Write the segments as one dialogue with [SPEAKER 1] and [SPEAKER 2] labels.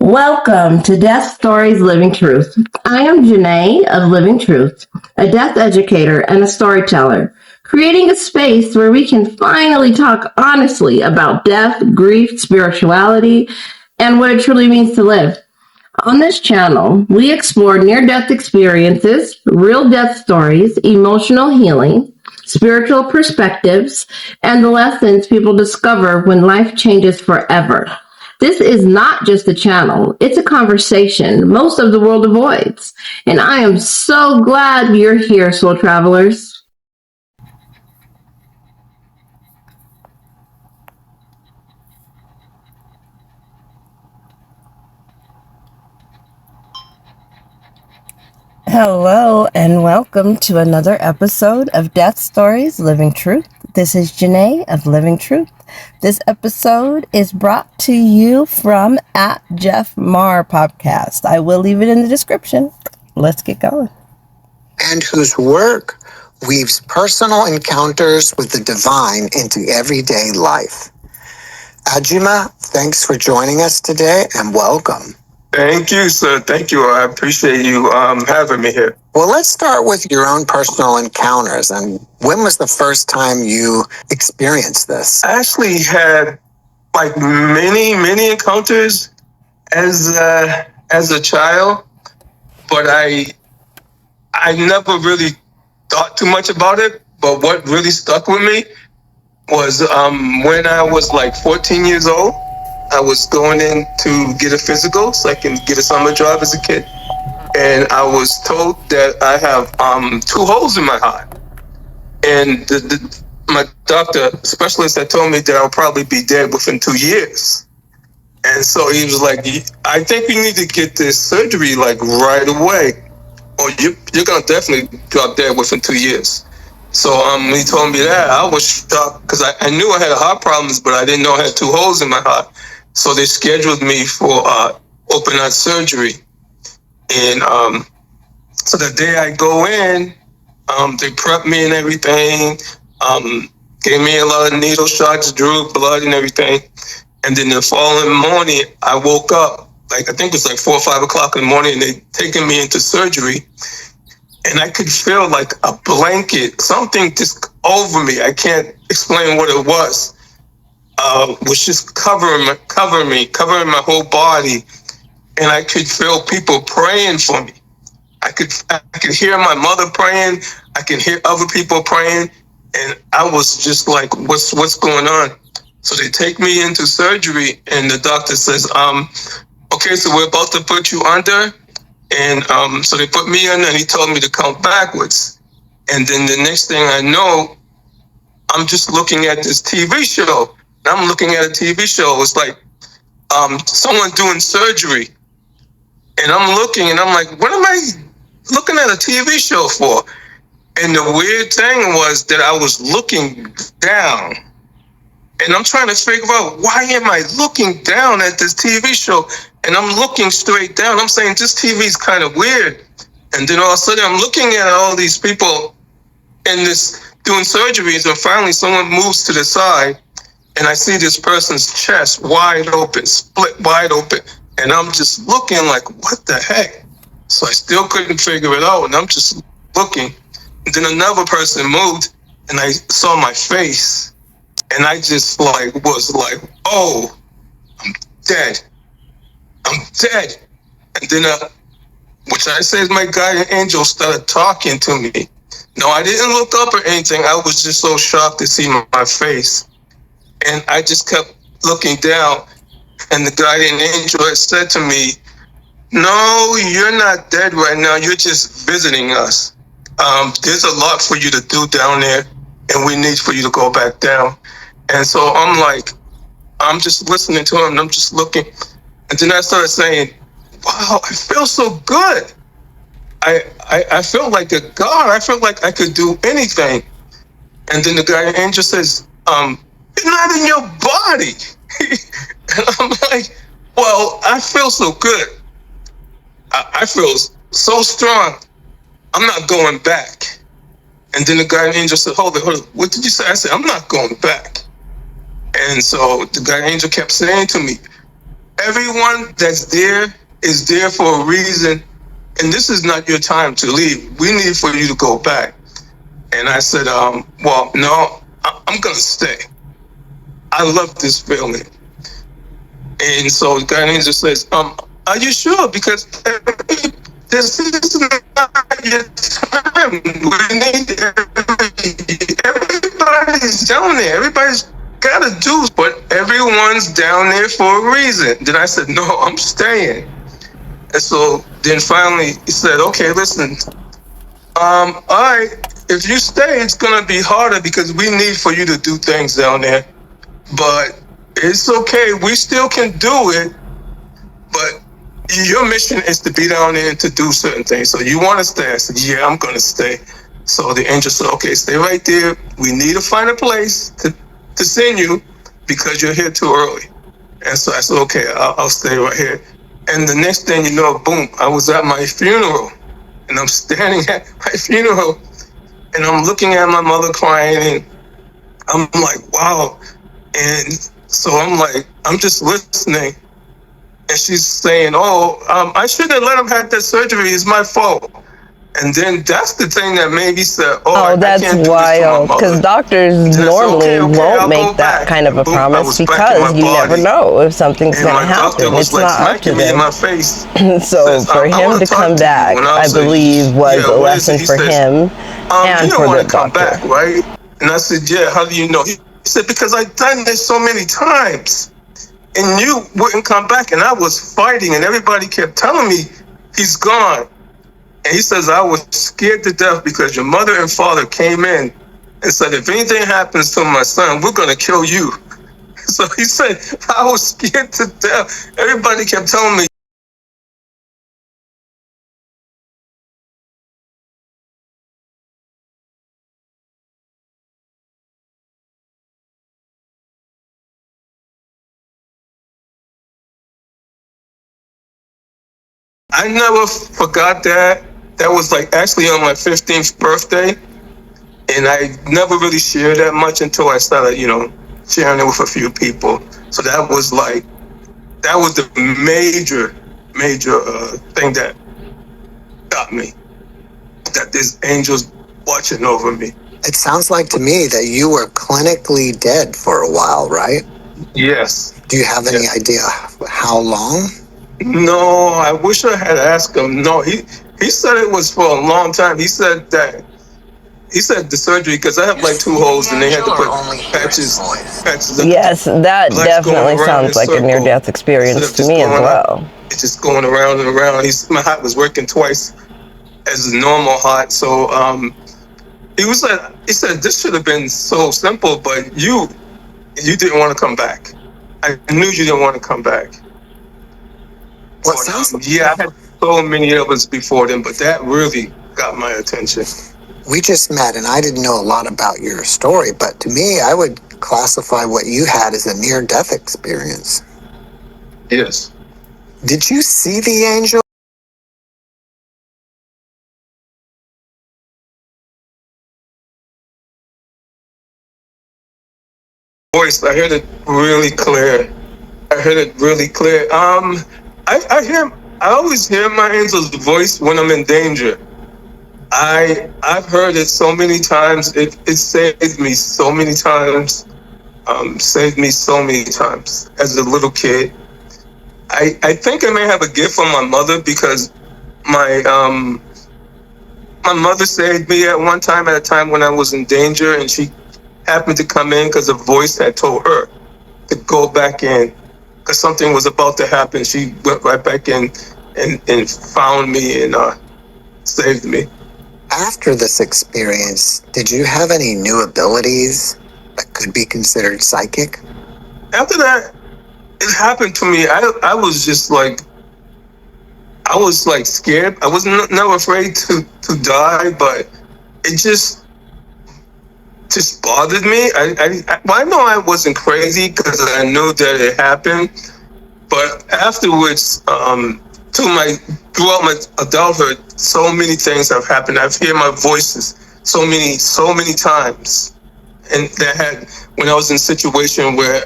[SPEAKER 1] Welcome to Death Stories Living Truth. I am Janae of Living Truth, a death educator and a storyteller, creating a space where we can finally talk honestly about death, grief, spirituality, and what it truly means to live. On this channel, we explore near death experiences, real death stories, emotional healing, spiritual perspectives, and the lessons people discover when life changes forever. This is not just a channel, it's a conversation most of the world avoids. And I am so glad you're here, soul travelers. Hello, and welcome to another episode of Death Stories Living Truth. This is Janae of Living Truth. This episode is brought to you from at Jeff Marr Podcast. I will leave it in the description. Let's get going.
[SPEAKER 2] And whose work weaves personal encounters with the divine into everyday life. Ajima, thanks for joining us today and welcome.
[SPEAKER 3] Thank you, sir. Thank you. I appreciate you having me here.
[SPEAKER 2] Well, let's start with your own personal encounters. And when was the first time you experienced this?
[SPEAKER 3] I actually had like many encounters as a child, but I never really thought too much about it. But what really stuck with me was when I was like 14 years old. I was going in to get a physical so I can get a summer job as a kid. And I was told that I have 2 holes in my heart. And my doctor specialist had told me that I'll probably be dead within 2 years. And so he was like, I think you need to get this surgery like right away, or you're going to definitely drop dead within 2 years. So when he told me that, I was shocked because I knew I had heart problems, but I didn't know I had 2 holes in my heart. So they scheduled me for open heart surgery. And so the day I go in, they prepped me and everything, gave me a lot of needle shots, drew blood and everything. And then the following morning, I woke up, like I think it was like 4 or 5 o'clock in the morning, and they taken me into surgery. And I could feel like a blanket, something just over me. I can't explain what it was. Was just covering my whole body, and I could feel people praying for me. I could hear my mother praying. I could hear other people praying, and I was just like, "What's going on?" So they take me into surgery, and the doctor says, "Okay, so we're about to put you under," and so they put me under, and he told me to count backwards, and then the next thing I know, I'm just looking at this TV show. I'm looking at a TV show. It's like someone doing surgery. And I'm looking and I'm like, what am I looking at a TV show for? And the weird thing was that I was looking down. And I'm trying to figure out, why am I looking down at this TV show? And I'm looking straight down. I'm saying, this TV is kind of weird. And then all of a sudden I'm looking at all these people in this doing surgeries. And finally someone moves to the side. And I see this person's chest wide open, split wide open. And I'm just looking like, what the heck? So I still couldn't figure it out. And I'm just looking. And then another person moved and I saw my face. And I just was like, oh, I'm dead. I'm dead. And then, which I say is my guardian angel started talking to me. No, I didn't look up or anything. I was just so shocked to see my face. And I just kept looking down, and the guardian angel had said to me, no, you're not dead right now. You're just visiting us. There's a lot for you to do down there, and we need for you to go back down. And so I'm just listening to him, and I'm just looking. And then I started saying, wow, I feel so good. I felt like a god. I felt like I could do anything. And then the guardian angel says, you're not in your body. And I'm like, well, I feel so good. I feel so strong. I'm not going back. And then the guardian angel said, hold it. What did you say? I said, I'm not going back. And so the guardian angel kept saying to me, everyone that's there is there for a reason, and this is not your time to leave. We need for you to go back. And I said, well, no, I'm going to stay. I love this feeling. And so the guy just says, are you sure? Because this is not your time. We need everybody's down there. Everybody's got to do, but everyone's down there for a reason. Then I said, no, I'm staying. And so then finally he said, okay, listen, all right, if you stay, it's going to be harder because we need for you to do things down there. But it's okay. We still can do it. But your mission is to be down there and to do certain things. So you want to stay? I said, yeah, I'm going to stay. So the angel said, okay, stay right there. We need to find a place to send you because you're here too early. And so I said, okay, I'll stay right here. And the next thing you know, boom, I was at my funeral. And I'm standing at my funeral. And I'm looking at my mother crying. And I'm like, wow. And so I'm like, I'm just listening. And she's saying, I shouldn't have let him have that surgery. It's my fault. And then that's the thing that made me say,
[SPEAKER 4] that's wild. Because doctors normally won't make that kind of a promise because you never know if something's going to happen. It's not up to them. So for him to come back, I believe, was a lesson for him and for the doctor.
[SPEAKER 3] Back, right? And I said, yeah, how do you know? He said, because I've done this so many times. And you wouldn't come back. And I was fighting and everybody kept telling me he's gone. And he says, I was scared to death because your mother and father came in and said, if anything happens to my son, we're going to kill you. So he said, I was scared to death. Everybody kept telling me. I never forgot that. That was like actually on my 15th birthday. And I never really shared that much until I started, sharing it with a few people. So that was the major thing that got me. That there's angels watching over me.
[SPEAKER 2] It sounds like to me that you were clinically dead for a while, right?
[SPEAKER 3] Yes.
[SPEAKER 2] Do you have any idea how long?
[SPEAKER 3] No, I wish I had asked him. No, he said it was for a long time. He said the surgery, because I have like 2 holes and they had to put patches.
[SPEAKER 4] Yes, that definitely sounds like a near-death experience to me as well.
[SPEAKER 3] It's just going around and around. My heart was working twice as a normal heart. So he said this should have been so simple, but you didn't want to come back. I knew you didn't want to come back. I had so many others before them, but that really got my attention.
[SPEAKER 2] We just met, and I didn't know a lot about your story, but to me, I would classify what you had as a near-death experience.
[SPEAKER 3] Yes.
[SPEAKER 2] Did you see the angel?
[SPEAKER 3] Voice, I heard it really clear. I always hear my angel's voice when I'm in danger. I've heard it so many times. It saved me so many times. Saved me so many times as a little kid. I think I may have a gift from my mother because my mother saved me at a time when I was in danger, and she happened to come in because a voice had told her to go back in because something was about to happen. She went right back in and found me and saved me.
[SPEAKER 2] After this experience, did you have any new abilities that could be considered psychic?
[SPEAKER 3] After that, it happened to me. I was just like, scared. I was never afraid to die, but it just bothered me. I know I wasn't crazy because I knew that it happened, but afterwards, throughout my adulthood, so many things have happened. I've heard my voices so many times, and when I was in a situation where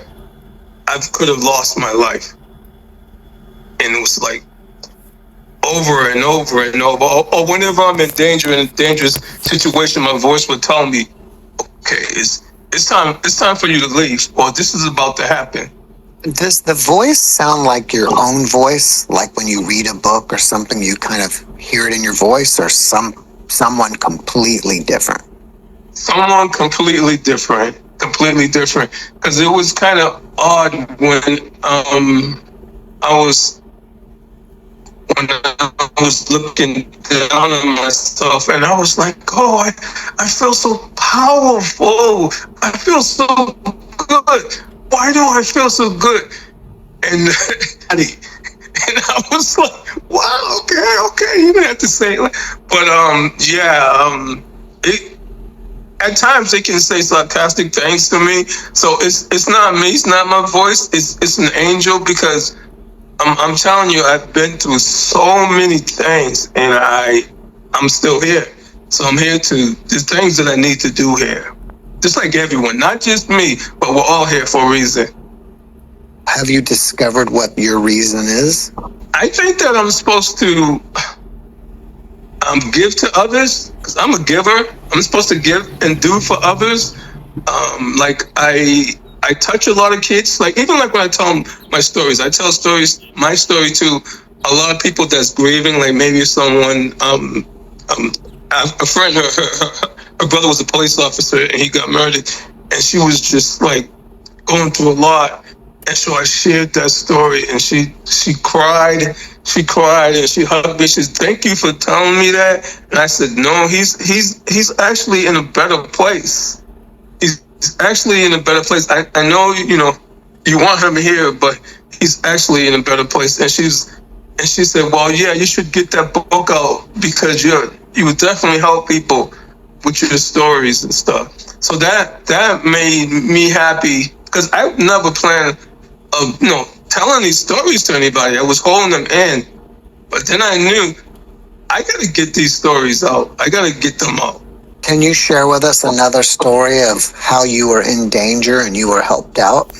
[SPEAKER 3] I could have lost my life. and it was like over and over and over. Or whenever I'm in danger, in a dangerous situation, my voice would tell me, okay, it's time for you to leave, or this is about to happen.
[SPEAKER 2] Does the voice sound like your own voice? Like when you read a book or something, you kind of hear it in your voice, or someone completely different?
[SPEAKER 3] Someone completely different. Because it was kind of odd when I was looking down on myself, and I was like, oh, I feel so powerful. I feel so good. Why do I feel so good? And and I was like, wow, okay, you didn't have to say it. But at times they can say sarcastic things to me. So it's not me, it's not my voice, it's an angel, because I'm telling you, I've been through so many things, and I'm still here. So I'm here there's things that I need to do here. Just like everyone, not just me, but we're all here for a reason.
[SPEAKER 2] Have you discovered what your reason is?
[SPEAKER 3] I think that I'm supposed to give to others, because I'm a giver. I'm supposed to give and do for others. Like I touch a lot of kids. Like even like when I tell them my stories, I tell my story to a lot of people that's grieving. Like maybe someone, a friend, her brother was a police officer and he got murdered, and she was just like going through a lot. And so I shared that story, and she cried, and she hugged me. She said, "Thank you for telling me that." And I said, "No, he's actually in a better place. He's actually in a better place. I know you want him here, but he's actually in a better place." And she said, "Well, yeah, you should get that book out, because you would definitely help people with your stories and stuff." So that made me happy, because I never planned of telling these stories to anybody. I was holding them in, but then I knew I gotta get these stories out. I gotta get them out.
[SPEAKER 2] Can you share with us another story of how you were in danger and you were helped out?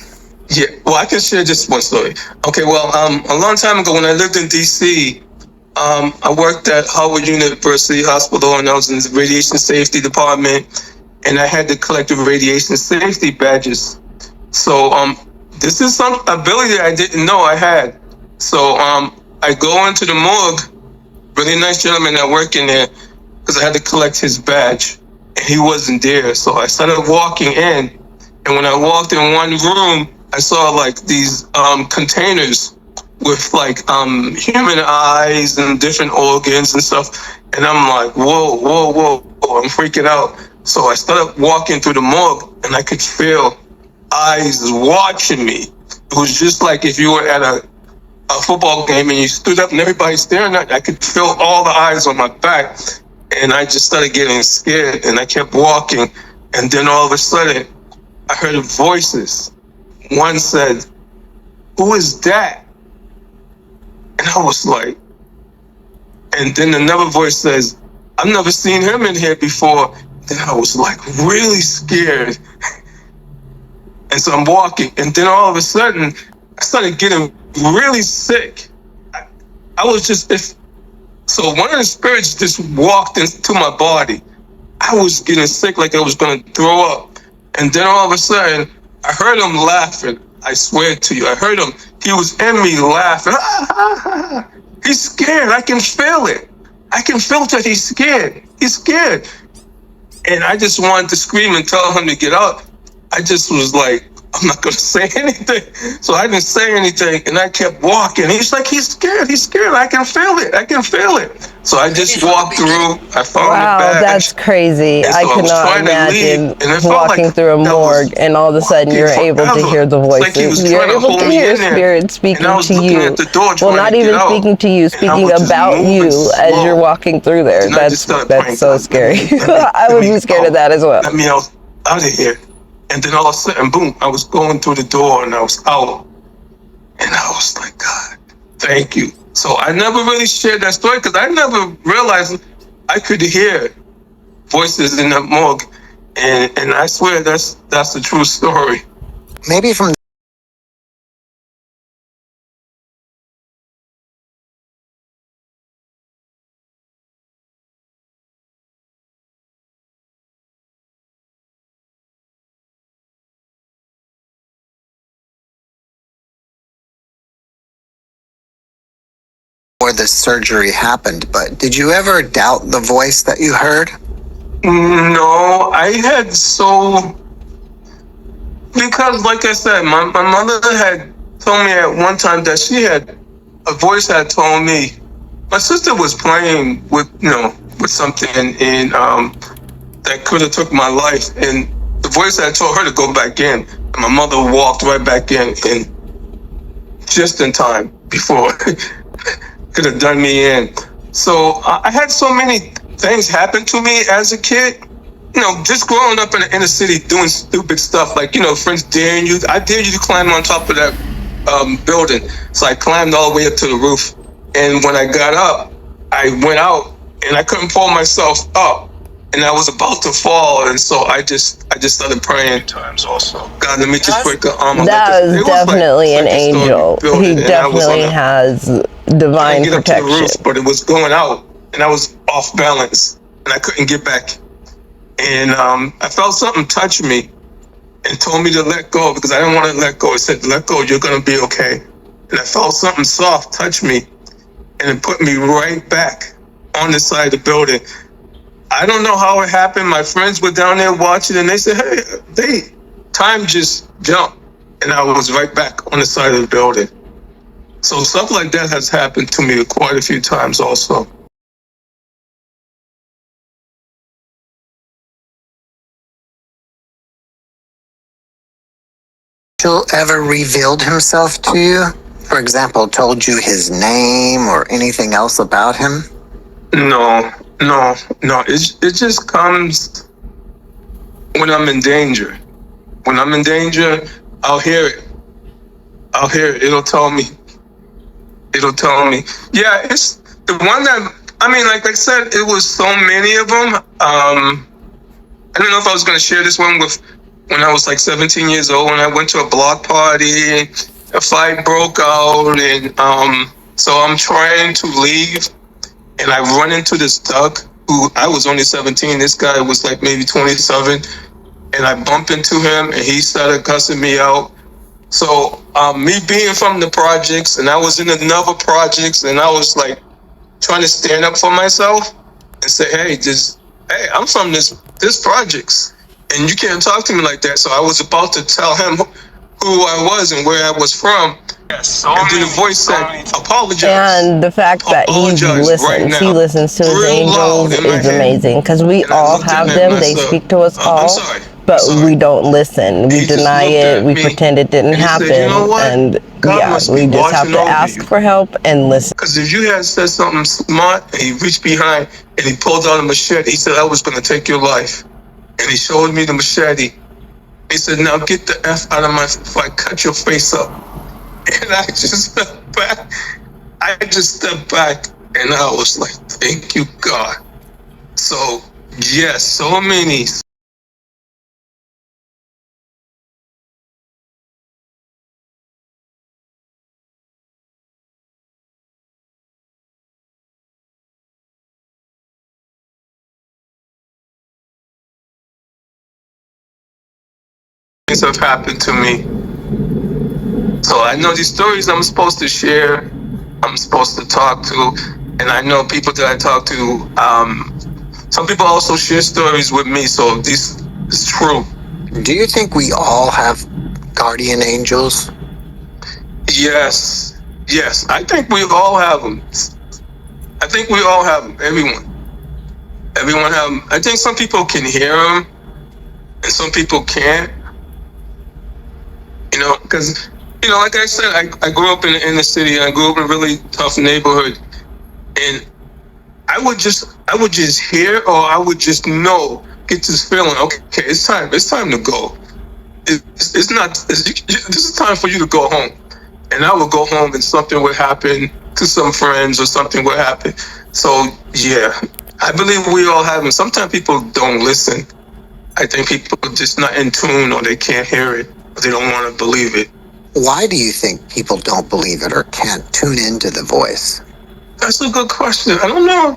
[SPEAKER 3] Yeah, well, I can share just one story. Okay, well, a long time ago when I lived in D.C., I worked at Howard University Hospital, and I was in the radiation safety department, and I had to collect the radiation safety badges. So this is some ability I didn't know I had. So I go into the morgue, really nice gentleman that worked in there, because I had to collect his badge, and he wasn't there. So I started walking in, and when I walked in one room, I saw like these containers with like human eyes and different organs and stuff, and I'm like, whoa, I'm freaking out. So I started walking through the morgue, and I could feel eyes watching me. It was just like if you were at a football game and you stood up and everybody's staring at you. I could feel all the eyes on my back, and I just started getting scared, and I kept walking, and then all of a sudden I heard voices. One said, "Who is that?" And I was like, and then another voice says, "I've never seen him in here before." Then I was like really scared. And so I'm walking, and then all of a sudden, I started getting really sick. I was just, so one of the spirits just walked into my body. I was getting sick, like I was going to throw up. And then all of a sudden, I heard him laughing. I swear to you, I heard him. He was in me laughing. He's scared. I can feel it. I can feel that he's scared. He's scared. And I just wanted to scream and tell him to get out. I just was like, I'm not going to say anything. So I didn't say anything, and I kept walking. He's like, he's scared. I can feel it. So I just walked through. I found the badge.
[SPEAKER 4] Wow, that's crazy.
[SPEAKER 3] So
[SPEAKER 4] I cannot imagine walking through a morgue and all of a sudden you're able to hear the voices. You're able to hear spirits speaking to you. Well, not even speaking to you, speaking about you as you're walking through there. That's so scary. I would be scared of that as well.
[SPEAKER 3] Let me out of here. And then all of a sudden, boom, I was going through the door and I was out. And I was like, God, thank you. So I never really shared that story because I never realized I could hear voices in the morgue. And I swear that's the true story.
[SPEAKER 2] Maybe from before the surgery happened, but did you ever doubt the voice that you heard?
[SPEAKER 3] No, I had because like I said, my mother had told me at one time that a voice had told me, my sister was playing with, with something in, that could have took my life. And the voice had told her to go back in. And my mother walked right back in just in time before could have done me in. So I had so many things happen to me as a kid. Just growing up in the inner city doing stupid stuff like, friends daring you. I dare you to climb on top of that building. So I climbed all the way up to the roof. And when I got up, I went out and I couldn't pull myself up. And I was about to fall. And so I just started praying times also. God, let me just break the arm.
[SPEAKER 4] That was definitely an angel. He definitely has divine protection. Up to the roof, but it was going out and I was off balance and I couldn't get back. And I felt something touch me and told me to let go because I didn't want to let go. It said, let go, you're going to be okay. And I felt something soft touch me and it put me right back on the side of the building. I don't know how it happened. My friends were down there watching and they said, hey, time just jumped. And I was right back on the side of the building. So stuff like that has happened to me quite a few times also.
[SPEAKER 2] Ever revealed himself to you? For example, told you his name or anything else about him?
[SPEAKER 3] No. It just comes when I'm in danger. When I'm in danger, I'll hear it. It'll tell me. Yeah, it's the one that, like I said, it was so many of them. I don't know if I was going to share this one with when I was like 17 years old, when I went to a block party, a fight broke out, and so I'm trying to leave, and I run into this thug who I was only 17. This guy was like maybe 27, and I bump into him, and he started cussing me out. So me being from the projects, and I was in another projects, and I was like trying to stand up for myself and say, hey, I'm from this projects. And you can't talk to me like that. So I was about to tell him who I was and where I was from. Yes, and then the voice said, apologize.
[SPEAKER 4] And the fact that he listens to his angels is amazing. Because we all have them. They speak to us all. But we don't listen. We deny it. We pretend it didn't happen. And we just have to ask for help and listen.
[SPEAKER 3] Because if you had said something smart and he reached behind and he pulled out a machete, he said, I was going to take your life. And he showed me the machete. He said, now get the F out of my face before I cut your face up. And I just stepped back. And I was like, thank you, God. So, yes, so many. Things have happened to me. So I know these stories I'm supposed to share, I'm supposed to talk to, and I know people that I talk to, some people also share stories with me, so this is true.
[SPEAKER 2] Do you think we all have guardian angels?
[SPEAKER 3] Yes, I think we all have them. Everyone have them. I think some people can hear them, and some people can't. Because, like I said, I grew up in the inner city. I grew up in a really tough neighborhood. And I would just hear, or I would just get this feeling, okay, it's time to go. This is time for you to go home. And I would go home and something would happen to some friends or something would happen. So, yeah, I believe we all have them. Sometimes people don't listen. I think people are just not in tune or they can't hear it. They don't want to believe it.
[SPEAKER 2] Why do you think people don't believe it or can't tune into the voice?
[SPEAKER 3] That's a good question. I don't know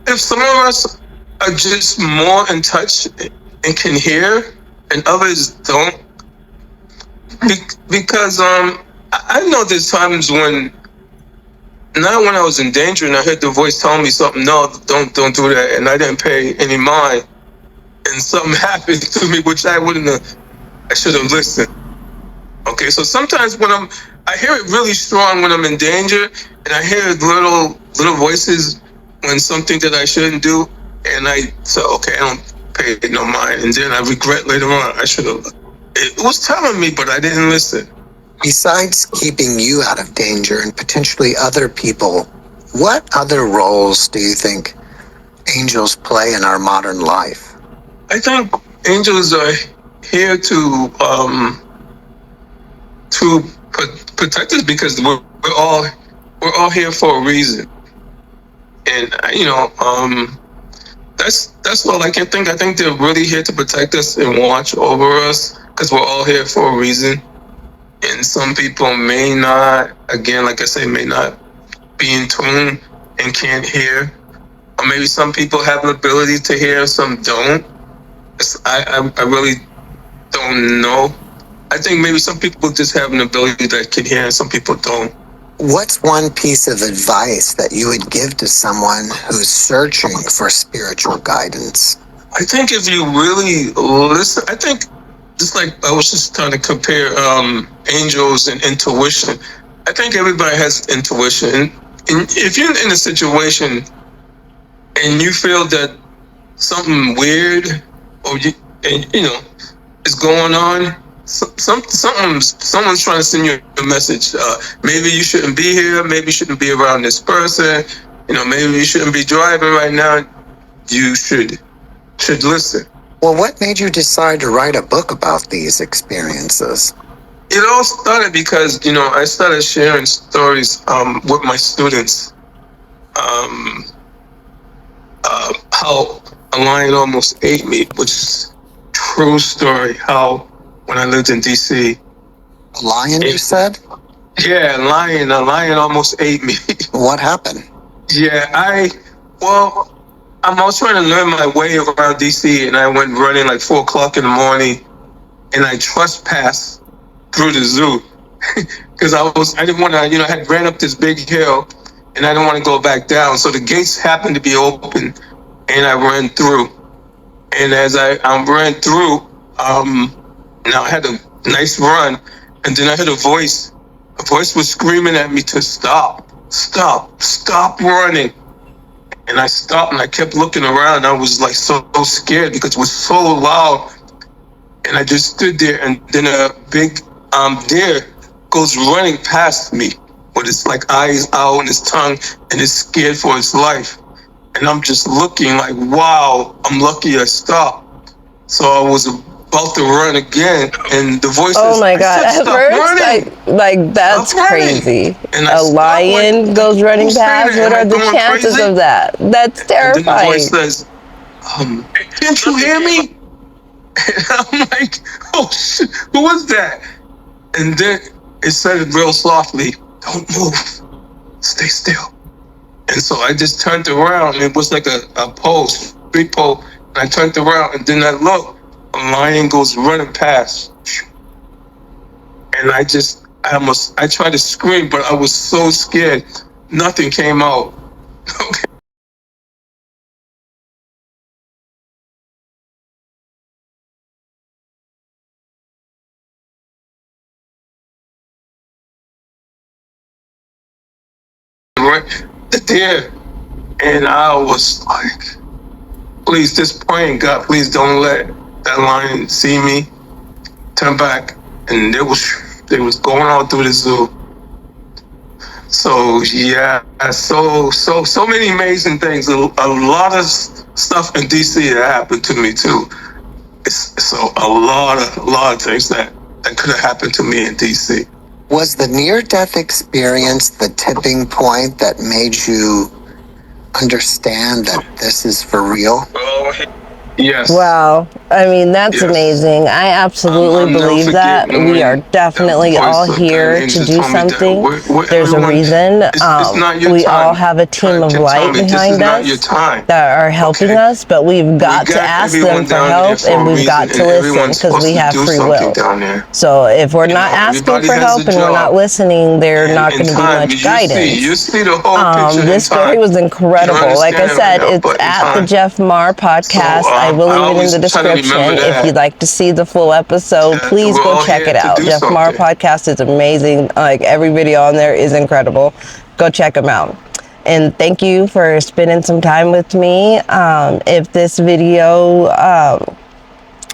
[SPEAKER 3] if some of us are just more in touch and can hear and others don't. Because I know there's times when not when I was in danger and I heard the voice telling me something, no, don't do that, and I didn't pay any mind, and something happened to me which I should have listened. Okay, so sometimes when I hear it really strong when I'm in danger, and I hear little voices when something that I shouldn't do, and I say, okay, I don't pay no mind, and then I regret later on, I should have. It was telling me, but I didn't listen.
[SPEAKER 2] Besides keeping you out of danger and potentially other people, what other roles do you think angels play in our modern life?
[SPEAKER 3] I think angels are here to protect us because we're all here for a reason, and that's all I can think. I think they're really here to protect us and watch over us because we're all here for a reason. And some people may not, again, like I say, may not be in tune and can't hear, or maybe some people have the ability to hear, some don't. I really don't know. I think maybe some people just have an ability that can hear and some people don't.
[SPEAKER 2] What's one piece of advice that you would give to someone who's searching for spiritual guidance?
[SPEAKER 3] I think if you really listen, I think just like I was just trying to compare angels and intuition. I think everybody has intuition. And if you're in a situation and you feel that something weird is going on, someone's trying to send you a message. Maybe you shouldn't be here. Maybe you shouldn't be around this person. Maybe you shouldn't be driving right now. You should listen.
[SPEAKER 2] Well, what made you decide to write a book about these experiences?
[SPEAKER 3] It all started because, I started sharing stories with my students. How a lion almost ate me, which is a true story. How when I lived in D.C.
[SPEAKER 2] A lion, you said?
[SPEAKER 3] Yeah, a lion almost ate me.
[SPEAKER 2] What happened?
[SPEAKER 3] Yeah, I was trying to learn my way around DC, and I went running like 4 o'clock in the morning, and I trespassed through the zoo because I didn't want to, I had ran up this big hill, and I didn't want to go back down. So the gates happened to be open, and I ran through. And as I ran through, now I had a nice run, and then I heard a voice. A voice was screaming at me to stop running. And I stopped and I kept looking around. I was like so scared because it was so loud. And I just stood there, and then a big deer goes running past me with its like eyes out and its tongue, and it's scared for its life. And I'm just looking like, wow, I'm lucky I stopped. So I was about to run again, and the voice
[SPEAKER 4] oh my God, at first, that's crazy. A lion goes running past? What are the chances of that? That's terrifying.
[SPEAKER 3] And then the voice says, can't you hear me? And I'm like, oh shit, who was that? And then it said real softly, don't move, stay still. And so I just turned around, and it was like a post, big pole, and I turned around, and then I looked. A lion goes running past, and I tried to scream, but I was so scared, nothing came out. Okay. Right there, and I was like, please, just praying, God, please don't let that lion see me. Turn back, and they was going all through the zoo. So yeah, so many amazing things. A lot of stuff in DC that happened to me too. So a lot of things that could have happened to me in DC.
[SPEAKER 2] Was the near-death experience the tipping point that made you understand that this is for real?
[SPEAKER 3] Yes.
[SPEAKER 4] Wow. I mean, that's amazing. I absolutely believe that. We are definitely all here to do something. There's a reason. We all have a team of light behind us that are helping us, but we've got to ask them for help and we've got to listen because we have free will. So if we're not asking for help and we're not listening, there's not going to be much guidance. This story was incredible. Like I said, it's at the Jeff Marr podcast. I will leave it in the description. If you'd like to see the full episode, please go check it out. Jeff Marr podcast is amazing. Like, every video on there is incredible. Go check them out. And thank you for spending some time with me. If this video,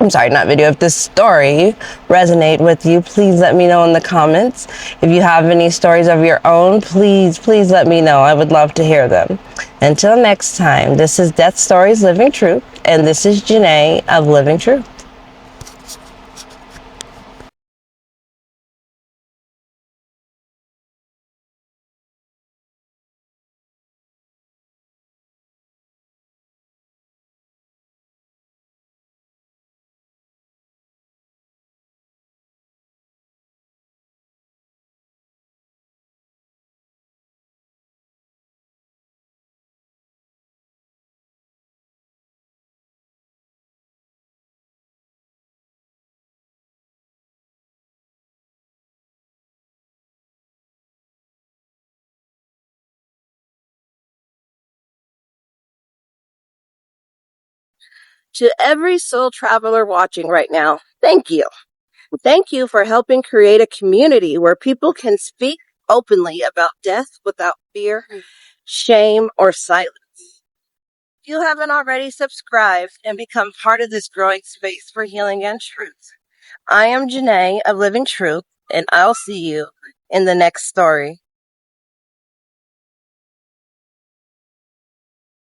[SPEAKER 4] if this story resonate with you, please let me know in the comments. If you have any stories of your own, please let me know. I would love to hear them. Until next time, this is Death Stories Living Truth, and this is Janae of Living Truth. To every soul traveler watching right now, thank you. Thank you for helping create a community where people can speak openly about death without fear, shame, or silence. If you haven't already subscribed and become part of this growing space for healing and truth, I am Janae of Living Truth, and I'll see you in the next story.